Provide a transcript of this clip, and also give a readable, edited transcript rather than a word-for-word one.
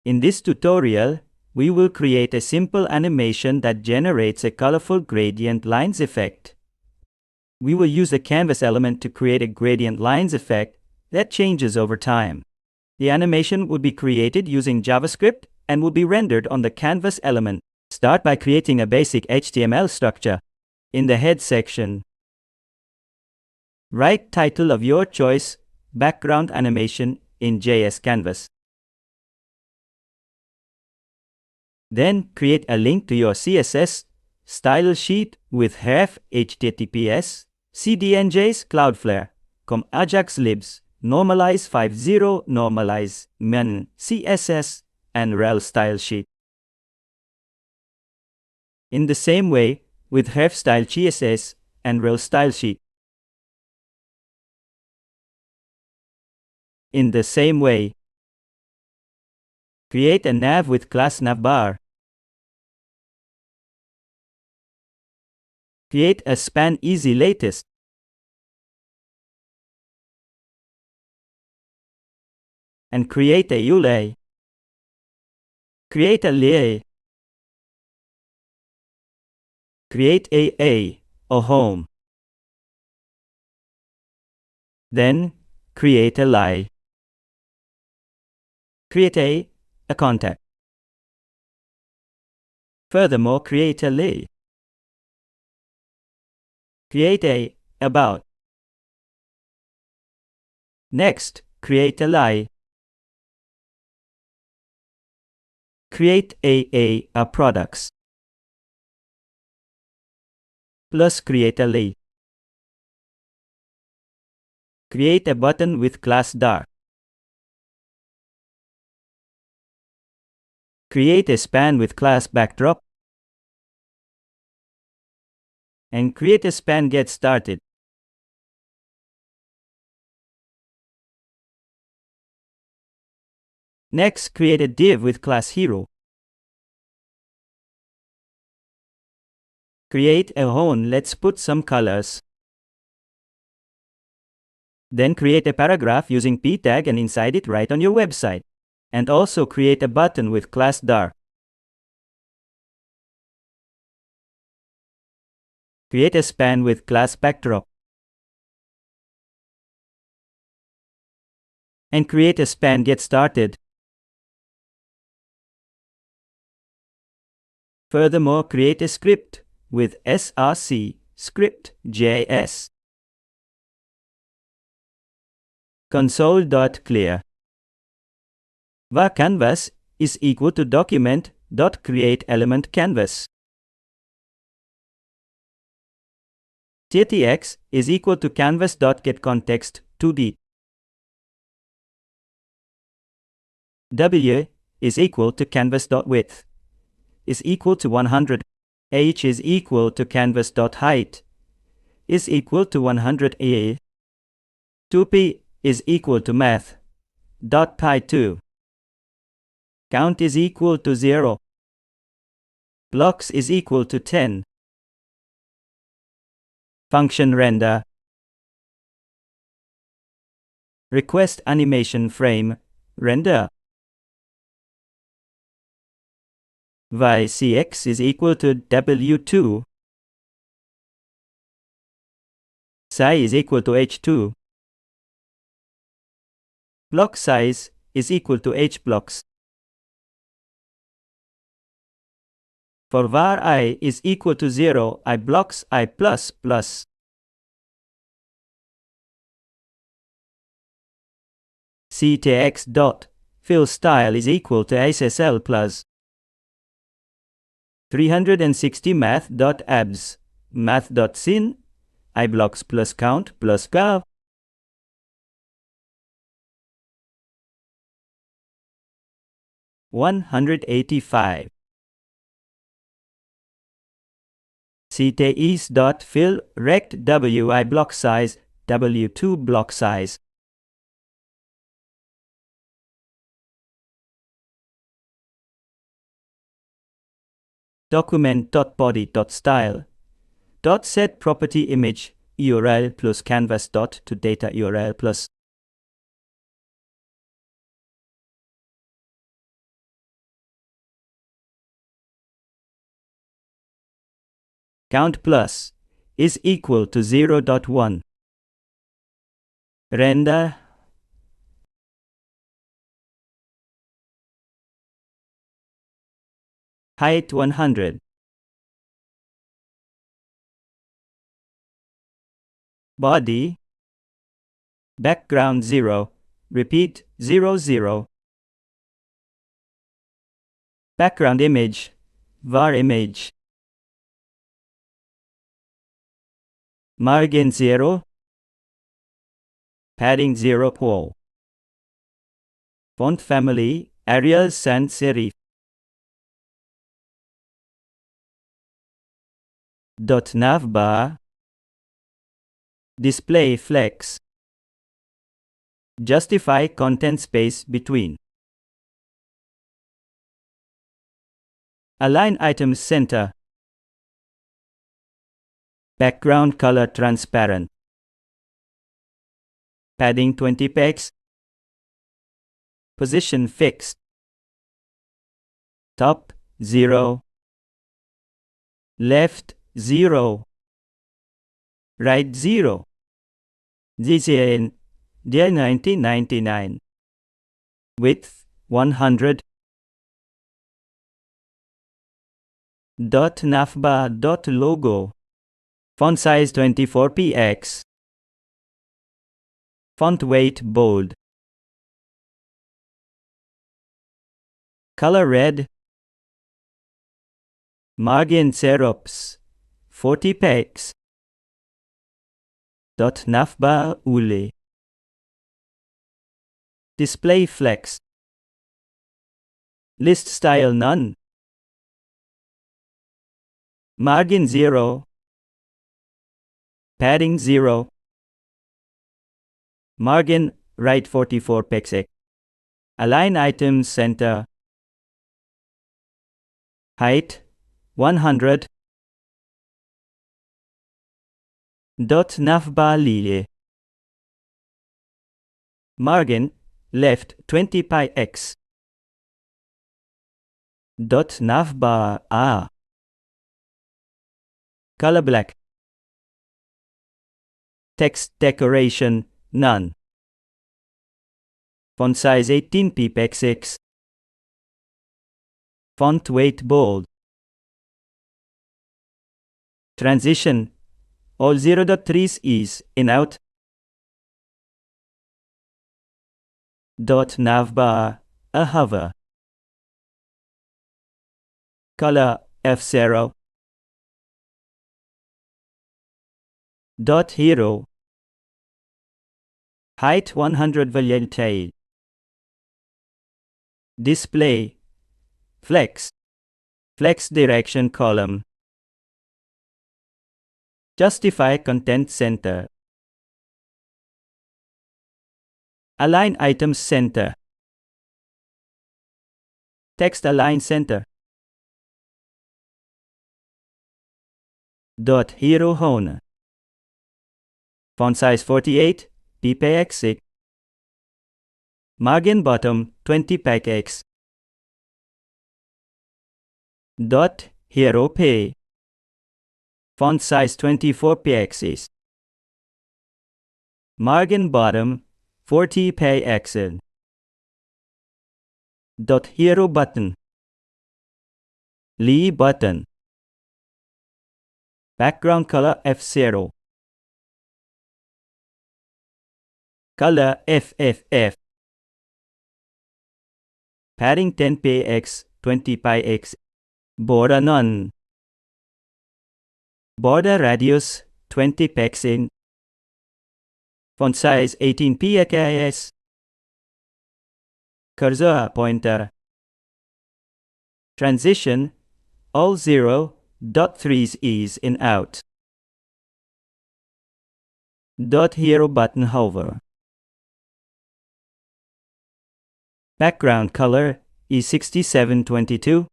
In this tutorial, we will create a simple animation that generates a colorful gradient lines effect. We will use a canvas element to create a gradient lines effect that changes over time. The animation will be created using JavaScript and will be rendered on the canvas element. Start by creating a basic HTML structure. In the head section, write title of your choice, background animation in JS Canvas. Then create a link to your CSS style sheet with href https cdnjs cloudflare com ajax libs normalize 50 normalize min css and rel style sheet. In the same way with href style css and rel style sheet. In the same way, create a nav with class navbar. Create a span easy latest. And create a ULA. Create a LA. Create a home. Then create a lie. Create a contact. Furthermore, create a lay. Create a about. Next, create a lie. Create a products. Plus create a lay. Create a button with class dark. Create a span with class backdrop. And create a span get started. Next, create a div with class hero. Create a home. Let's put some colors. Then create a paragraph using p tag and inside it write on your website. And also create a button with class dark. Create a span with class backdrop. And create a span get started. Furthermore, create a script with src script JS. Console.clear. var canvas is equal to document.createElementCanvas. canvas. TTX is equal to canvas.getContext 2D. W is equal to canvas.width is equal to 100. H is equal to canvas.height is equal to 100 a. 2p is equal to math.pi2. Count is equal to 0. Blocks is equal to 10. Function render. Request animation frame render. YCX is equal to W2. Psi is equal to H2. Block size is equal to H blocks. For var I is equal to 0, I blocks I plus plus. CTX dot fill style is equal to SSL plus 360 math.abs math.sin I blocks plus count plus curve. $185. CTEase.fill rect WI block size W2 block size. Document.body.style. .set property image URL plus canvas dot to data URL plus count plus is equal to 0.1. Render height 100. Body background 0. Repeat 0 0. Background image var image. Margin 0. Padding 0 pole. Font family Arial sans serif. Navbar display flex. Justify content space between. Align items center. Background color transparent. Padding 20 px. Position fixed. Top 0. Left 0. Right 0. DCN Dear 1999. Width 100. Navbar logo. Font size 24 px. Font weight bold. Color red. Margin serops 40 px. Navbar ule. Display flex. List style none. Margin 0. Padding 0. Margin right 44 px. Align items center. Height 100. Navbar lilie. Margin left 20 px. Navbar a. Color black. Text decoration none. Font size 18 px. Font weight bold. Transition all 0.3s is in out. Navbar a hover. Color F0. Hero. Height 100 Tail. Display flex. Flex direction column. Justify content center. Align items center. Text align center. Hero hone. Font size 48 px. Margin bottom 20 px. Hero pay. Font size 24 px. Margin bottom 40 px. Hero button. Lee button. Background color F0. Color FFF. Padding 10 px, 20 px. Border none. Border radius 20 px. Font size 18 px. Cursor pointer. Transition all 0.3s is in out. Hero button hover. Background color is 6722.